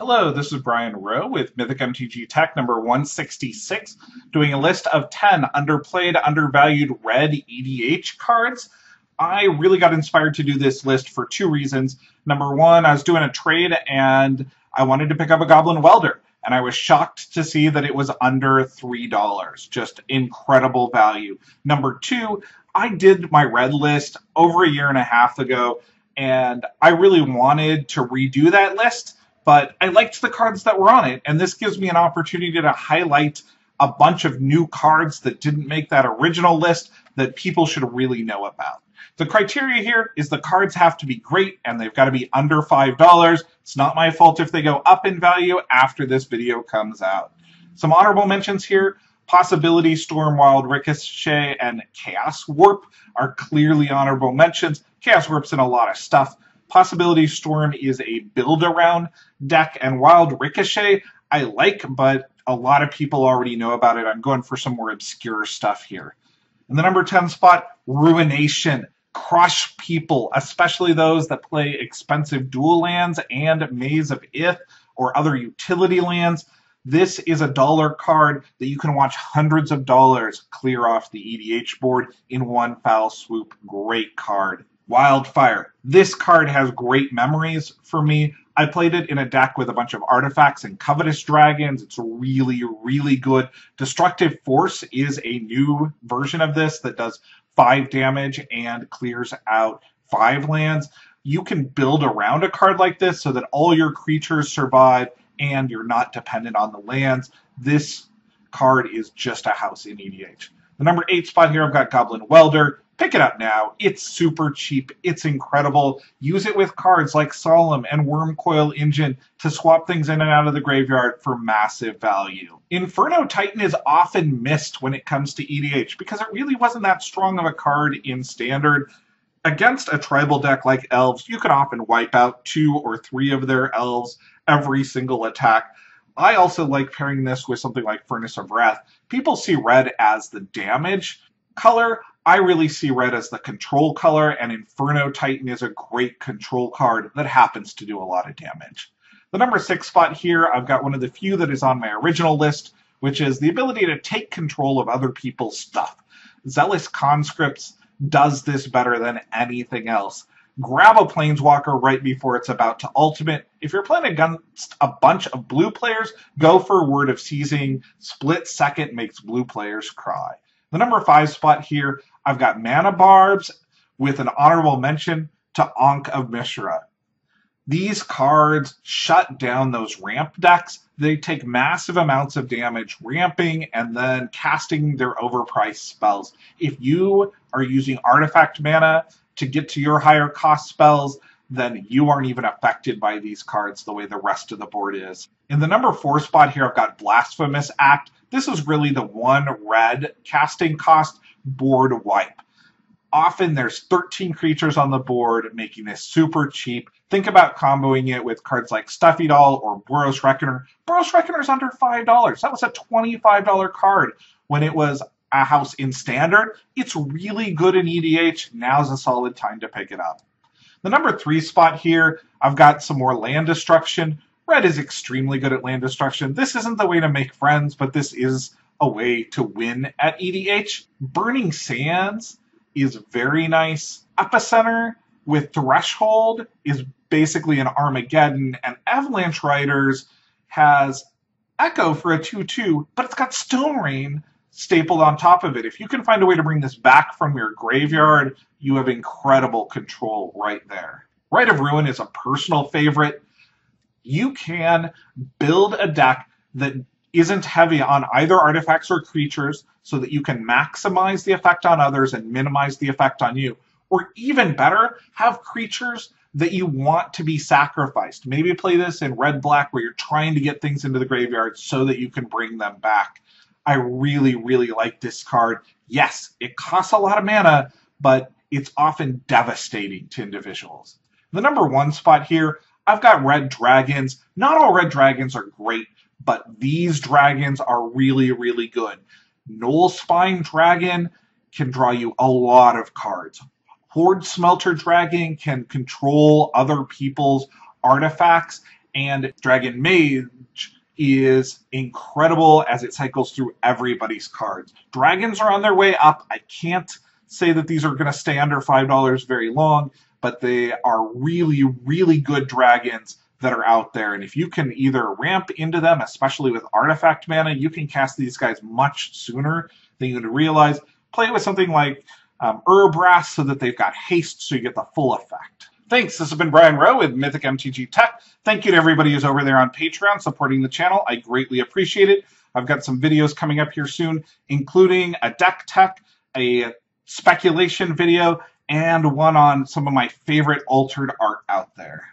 Hello, this is Brian Rowe with Mythic MTG Tech number 166, doing a list of 10 underplayed, undervalued red EDH cards. I really got inspired to do this list for two reasons. Number one, I was doing a trade and I wanted to pick up a Goblin Welder, and I was shocked to see that it was under $3. Just incredible value. Number two, I did my red list over a year and a half ago, and I really wanted to redo that list, but I liked the cards that were on it, and this gives me an opportunity to highlight a bunch of new cards that didn't make that original list that people should really know about. The criteria here is the cards have to be great, and they've got to be under $5. It's not my fault if they go up in value after this video comes out. Some honorable mentions here. Possibility, Storm, Wild Ricochet, and Chaos Warp are clearly honorable mentions. Chaos Warp's in a lot of stuff. Possibility Storm is a build-around deck, and Wild Ricochet I like, but a lot of people already know about it. I'm going for some more obscure stuff here. In the number 10 spot, Ruination. Crush people, especially those that play expensive dual lands and Maze of Ith or other utility lands. This is a dollar card that you can watch hundreds of dollars clear off the EDH board in one foul swoop. Great card. Wildfire. This card has great memories for me. I played it in a deck with a bunch of artifacts and covetous dragons. It's really, really good. Destructive Force is a new version of this that does 5 damage and clears out 5 lands. You can build around a card like this so that all your creatures survive and you're not dependent on the lands. This card is just a house in EDH. The number 8 spot here, I've got Goblin Welder. Pick it up now. It's super cheap. It's incredible. Use it with cards like Solemn and Wormcoil Engine to swap things in and out of the graveyard for massive value. Inferno Titan is often missed when it comes to EDH because it really wasn't that strong of a card in Standard. Against a tribal deck like Elves, you can often wipe out 2 or 3 of their Elves every single attack. I also like pairing this with something like Furnace of Wrath. People see red as the damage color. I really see red as the control color, and Inferno Titan is a great control card that happens to do a lot of damage. The number 6 spot here, I've got one of the few that is on my original list, which is the ability to take control of other people's stuff. Zealous Conscripts does this better than anything else. Grab a Planeswalker right before it's about to ultimate. If you're playing against a bunch of blue players, go for Word of Seizing. Split second makes blue players cry. The number 5 spot here, I've got Mana Barbs with an honorable mention to Ankh of Mishra. These cards shut down those ramp decks. They take massive amounts of damage ramping and then casting their overpriced spells. If you are using artifact mana to get to your higher cost spells, then you aren't even affected by these cards the way the rest of the board is. In the number 4 spot here, I've got Blasphemous Act. This is really the one red casting cost board wipe. Often there's 13 creatures on the board, making this super cheap. Think about comboing it with cards like Stuffy Doll or Boros Reckoner. Boros Reckoner is under $5. That was a $25 card when it was a house in Standard. It's really good in EDH. Now's a solid time to pick it up. The number 3 spot here, I've got some more land destruction. Red is extremely good at land destruction. This isn't the way to make friends, but this is a way to win at EDH. Burning Sands is very nice. Epicenter with Threshold is basically an Armageddon, and Avalanche Riders has Echo for a 2/2, but it's got Stone Rain stapled on top of it. If you can find a way to bring this back from your graveyard, you have incredible control right there. Rite of Ruin is a personal favorite. You can build a deck that isn't heavy on either artifacts or creatures so that you can maximize the effect on others and minimize the effect on you. Or even better, have creatures that you want to be sacrificed. Maybe play this in red-black where you're trying to get things into the graveyard so that you can bring them back. I really, really like this card. Yes, it costs a lot of mana, but it's often devastating to individuals. The number 1 spot here, I've got red dragons. Not all red dragons are great, but these dragons are really, really good. Knoll Spine Dragon can draw you a lot of cards. Horde Smelter Dragon can control other people's artifacts And Dragon Mage is incredible as it cycles through everybody's cards. Dragons are on their way up. I can't say that these are going to stay under $5 very long, but they are really, really good dragons that are out there. And if you can either ramp into them, especially with artifact mana, you can cast these guys much sooner than you would realize. Play with something like Urbrass so that they've got haste so you get the full effect. Thanks. This has been Brian Rowe with Mythic MTG Tech. Thank you to everybody who's over there on Patreon supporting the channel. I greatly appreciate it. I've got some videos coming up here soon, including a deck tech, a speculation video, and one on some of my favorite altered art out there.